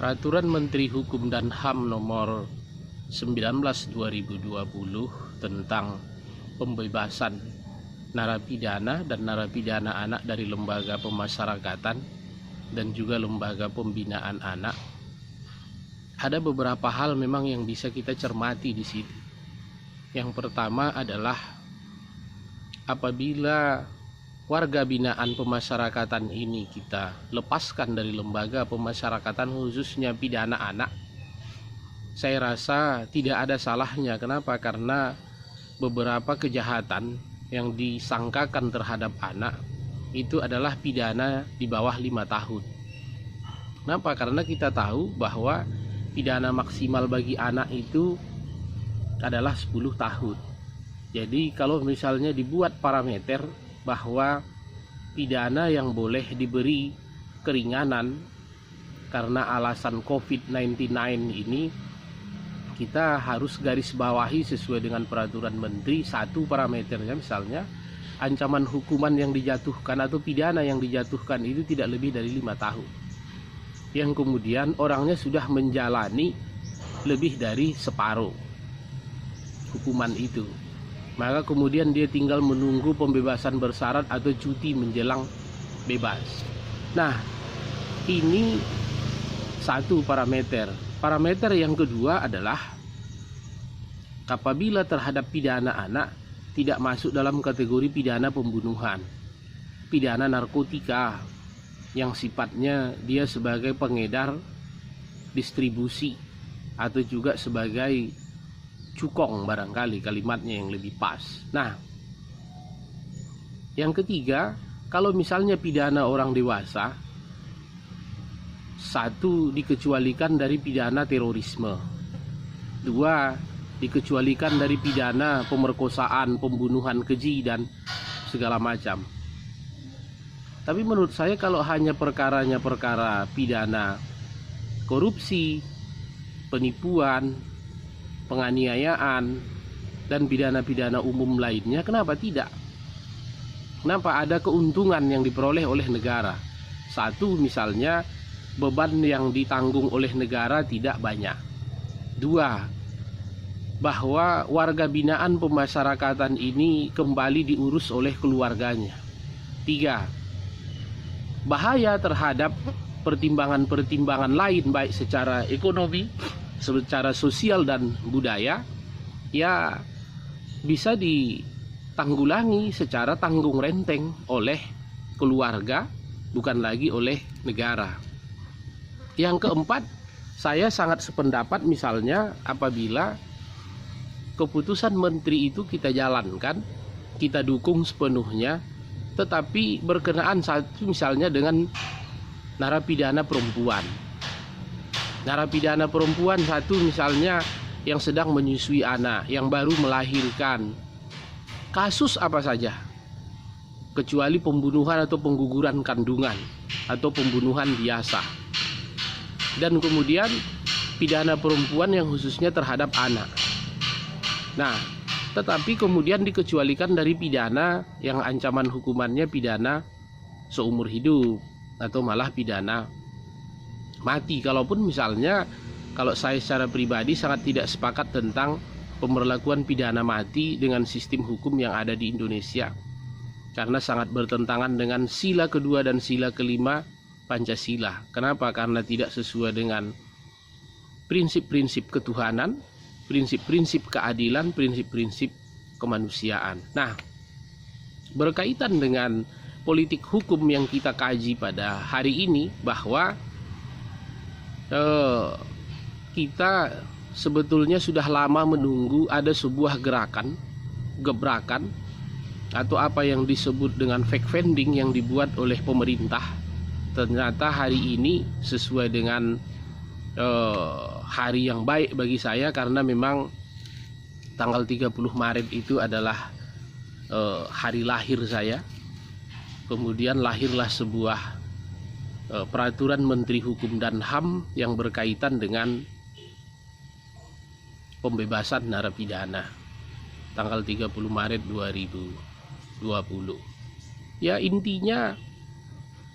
Peraturan Menteri Hukum dan HAM nomor 19/2020 tentang pembebasan narapidana dan narapidana anak dari lembaga pemasyarakatan dan juga lembaga pembinaan anak. Ada beberapa hal memang yang bisa kita cermati di sini. Yang pertama adalah apabila warga binaan pemasyarakatan ini kita lepaskan dari lembaga pemasyarakatan khususnya pidana anak, saya rasa tidak ada salahnya. Kenapa? Karena beberapa kejahatan yang disangkakan terhadap anak itu adalah pidana di bawah 5 tahun. Kenapa? Karena kita tahu bahwa pidana maksimal bagi anak itu adalah 10 tahun. Jadi kalau misalnya dibuat parameter bahwa pidana yang boleh diberi keringanan karena alasan COVID-19 ini, kita harus garis bawahi sesuai dengan peraturan menteri. Satu parameternya misalnya ancaman hukuman yang dijatuhkan atau pidana yang dijatuhkan itu tidak lebih dari 5 tahun, yang kemudian orangnya sudah menjalani lebih dari separuh hukuman itu, maka kemudian dia tinggal menunggu pembebasan bersyarat atau cuti menjelang bebas. Nah, ini satu parameter. Parameter yang kedua adalah apabila terhadap pidana anak tidak masuk dalam kategori pidana pembunuhan, pidana narkotika yang sifatnya dia sebagai pengedar, distribusi, atau juga sebagai cukong, barangkali kalimatnya yang lebih pas. Nah, yang ketiga, kalau misalnya pidana orang dewasa, satu, dikecualikan dari pidana terorisme, dua, dikecualikan dari pidana pemerkosaan, pembunuhan keji, dan segala macam. Tapi menurut saya kalau hanya perkaranya perkara pidana korupsi, penipuan, penganiayaan, dan pidana-pidana umum lainnya, kenapa tidak? Kenapa? Ada keuntungan yang diperoleh oleh negara. Satu, misalnya beban yang ditanggung oleh negara tidak banyak. Dua, bahwa warga binaan pemasyarakatan ini kembali diurus oleh keluarganya. Tiga, bahaya terhadap pertimbangan-pertimbangan lain baik secara ekonomi, secara sosial dan budaya, ya bisa ditanggulangi secara tanggung renteng oleh keluarga, bukan lagi oleh negara. Yang keempat, saya sangat sependapat misalnya apabila keputusan menteri itu kita jalankan, kita dukung sepenuhnya, tetapi berkenaan satu misalnya dengan narapidana perempuan. Narapidana perempuan satu misalnya yang sedang menyusui anak, yang baru melahirkan, kasus apa saja, kecuali pembunuhan atau pengguguran kandungan atau pembunuhan biasa. Dan kemudian pidana perempuan yang khususnya terhadap anak. Nah, tetapi kemudian dikecualikan dari pidana yang ancaman hukumannya pidana seumur hidup atau malah pidana mati. Kalaupun misalnya, kalau saya secara pribadi sangat tidak sepakat tentang pemberlakuan pidana mati dengan sistem hukum yang ada di Indonesia, karena sangat bertentangan dengan sila kedua dan sila kelima Pancasila. Kenapa? Karena tidak sesuai dengan prinsip-prinsip ketuhanan, prinsip-prinsip keadilan, prinsip-prinsip kemanusiaan. Nah, berkaitan dengan politik hukum yang kita kaji pada hari ini, bahwa kita sebetulnya sudah lama menunggu ada sebuah gebrakan atau apa yang disebut dengan fake funding yang dibuat oleh pemerintah. Ternyata hari ini sesuai dengan hari yang baik bagi saya, karena memang tanggal 30 Maret itu adalah hari lahir saya. Kemudian lahirlah sebuah peraturan Menteri Hukum dan HAM yang berkaitan dengan pembebasan narapidana tanggal 30 Maret 2020. Ya, intinya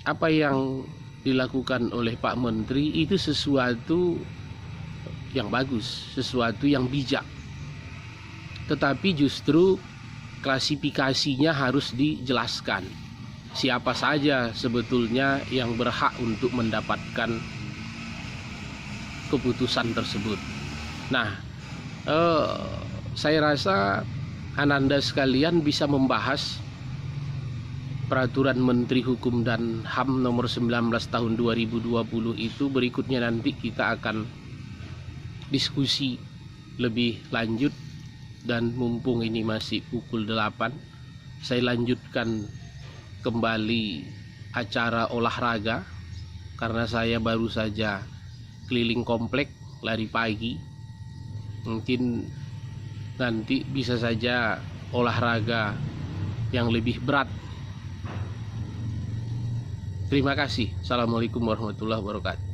apa yang dilakukan oleh Pak Menteri itu sesuatu yang bagus, sesuatu yang bijak. Tetapi justru klasifikasinya harus dijelaskan. Siapa saja sebetulnya yang berhak untuk mendapatkan keputusan tersebut. Nah, saya rasa Ananda sekalian bisa membahas Peraturan Menteri Hukum dan HAM nomor 19 tahun 2020 itu. Berikutnya nanti kita akan diskusi lebih lanjut, dan mumpung ini masih pukul 8, saya lanjutkan kembali acara olahraga karena saya baru saja keliling komplek lari pagi. Mungkin nanti bisa saja olahraga yang lebih berat. Terima kasih. Assalamualaikum warahmatullahi wabarakatuh.